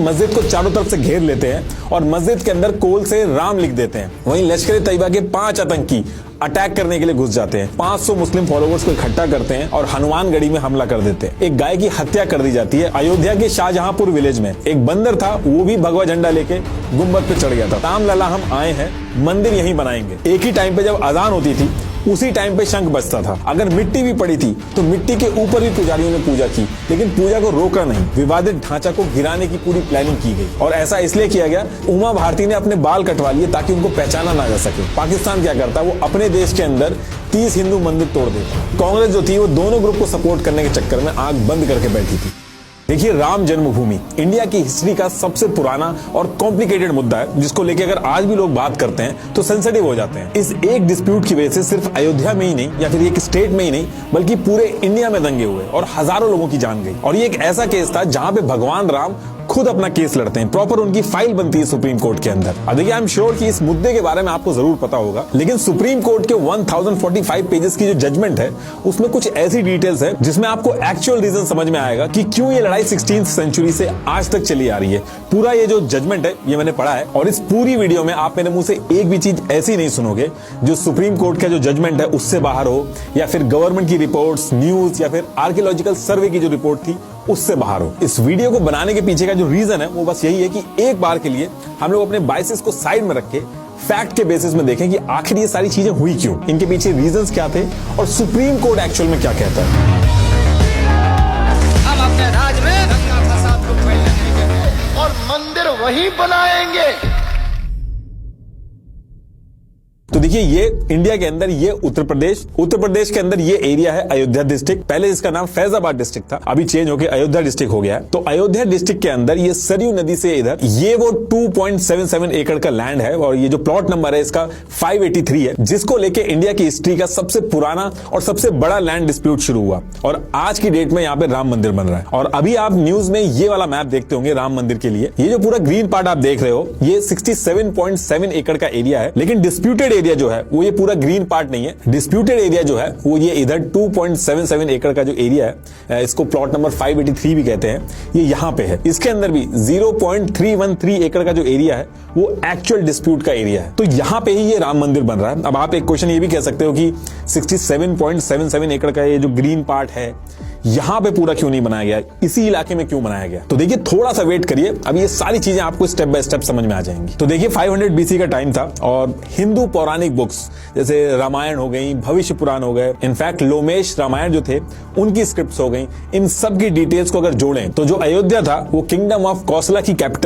मस्जिद को चारों तरफ से घेर लेते हैं और मस्जिद के अंदर कोल से राम लिख देते हैं। वहीं लश्कर ए तैयबा के 5 आतंकी अटैक करने के लिए घुस जाते हैं। 500 मुस्लिम फॉलोवर्स को इकट्ठा करते हैं और हनुमानगढ़ी में हमला कर देते हैं। एक गाय की हत्या कर दी जाती है। अयोध्या के शाहजहांपुर विलेज में एक बंदर था, वो भी भगवा झंडा लेके गुंबद पे चढ़ गया था। राम लला हम आए हैं, मंदिर यहीं बनाएंगे। एक ही टाइम पे जब अजान होती थी उसी टाइम पे शंख बजता था। अगर मिट्टी भी पड़ी थी तो मिट्टी के ऊपर भी पुजारियों ने पूजा की, लेकिन पूजा को रोका नहीं। विवादित ढांचा को गिराने की पूरी प्लानिंग की गई और ऐसा इसलिए किया गया, उमा भारती ने अपने बाल कटवा लिए ताकि उनको पहचाना ना जा सके। पाकिस्तान क्या करता, वो अपने देश के अंदर 30 हिंदू मंदिर तोड़ देता। कांग्रेस जो थी वो दोनों ग्रुप को सपोर्ट करने के चक्कर में आंख बंद करके बैठी थी। देखिए, राम जन्मभूमि इंडिया की हिस्ट्री का सबसे पुराना और कॉम्प्लिकेटेड मुद्दा है, जिसको लेकर अगर आज भी लोग बात करते हैं तो सेंसिटिव हो जाते हैं। इस एक डिस्प्यूट की वजह से सिर्फ अयोध्या में ही नहीं या फिर एक स्टेट में ही नहीं बल्कि पूरे इंडिया में दंगे हुए और हजारों लोगों की जान गई। और ये एक ऐसा केस था जहां पे भगवान राम खुद अपना केस लड़ते हैं, प्रॉपर उनकी फाइल बनती है सुप्रीम कोर्ट के अंदर। अब देखिए, आई एम श्योर कि इस मुद्दे के बारे में आपको जरूर पता होगा, लेकिन सुप्रीम कोर्ट के 1045 पेजेस की जो जजमेंट है उसमें कुछ ऐसी डिटेल्स है जिसमें आपको एक्चुअल रीजन समझ में आएगा कि क्यों ये लड़ाई 16th सेंचुरी से आज तक चली आ रही है। पूरा ये जो जजमेंट है ये मैंने पढ़ा है और इस पूरी वीडियो में आप मेरे मुंह से एक भी चीज ऐसी नहीं सुनोगे जो सुप्रीम कोर्ट का जो जजमेंट है उससे बाहर हो, या फिर गवर्नमेंट की रिपोर्ट्स, न्यूज या फिर आर्कियोलॉजिकल सर्वे की जो रिपोर्ट थी उससे बाहर हो। इस वीडियो को बनाने के पीछे का जो रीजन है वो बस यही है कि एक बार के लिए हम लोग अपने बायसेस को साइड में रख के फैक्ट के बेसिस में देखें कि आखिर ये सारी चीजें हुई क्यों, इनके पीछे रीजंस क्या थे और सुप्रीम कोर्ट एक्चुअल में क्या कहता है। हम अपने राज में दंगा फसाद को फैलने नहीं देंगे और मंदिर वही बनाएंगे। तो देखिए, ये इंडिया के अंदर, ये उत्तर प्रदेश के अंदर ये एरिया है अयोध्या डिस्ट्रिक्ट। पहले इसका नाम फैजाबाद डिस्ट्रिक्ट था, अभी चेंज होकर अयोध्या डिस्ट्रिक्ट हो गया है। तो अयोध्या डिस्ट्रिक्ट के अंदर ये सरयू नदी से इधर ये वो 2.77 एकड़ का लैंड है और ये जो प्लॉट नंबर है इसका 583 है, जिसको लेके इंडिया की हिस्ट्री का सबसे पुराना और सबसे बड़ा लैंड डिस्प्यूट शुरू हुआ। और आज की डेट में यहाँ पे राम मंदिर बन रहा है। और अभी आप न्यूज में ये वाला मैप देखते होंगे राम मंदिर के लिए, ये जो पूरा ग्रीन पार्ट आप देख रहे हो ये 67.7 एकड़ का एरिया है। लेकिन डिस्प्यूटेड एरिया जो है वो ये पूरा ग्रीन पार्ट नहीं है। डिस्प्यूटेड एरिया जो है वो ये इधर 2.77 एकड़ का जो एरिया है, इसको प्लॉट नंबर 583 भी कहते हैं, ये यहां पे है। इसके अंदर भी 0.313 एकड़ का जो एरिया है वो एक्चुअल डिस्प्यूट का एरिया है। तो यहां पे ही ये राम मंदिर बन रहा है। अब आप एक क्वेश्चन ये भी कह सकते हो कि 67.77 एकड़ का ये जो ग्रीन पार्ट है यहां पे पूरा क्यों नहीं बनाया गया, इसी इलाके में क्यों बनाया गया। तो देखिए, थोड़ा सा वेट करिए, अब ये सारी चीजें आपको स्टेप बाय स्टेप समझ में आ जाएंगी। तो देखिए, 500 BC का टाइम था और हिंदू पौराणिक बुक्स जैसे रामायण हो गई, भविष्य पुराण हो गए, इनफैक्ट लोमेश रामायण जो थे उनकी स्क्रिप्ट्स हो गई, इन सब की डिटेल्स को अगर जोड़ें तो जो अयोध्या था वो किंगडम ऑफ कौशला की कैपिटल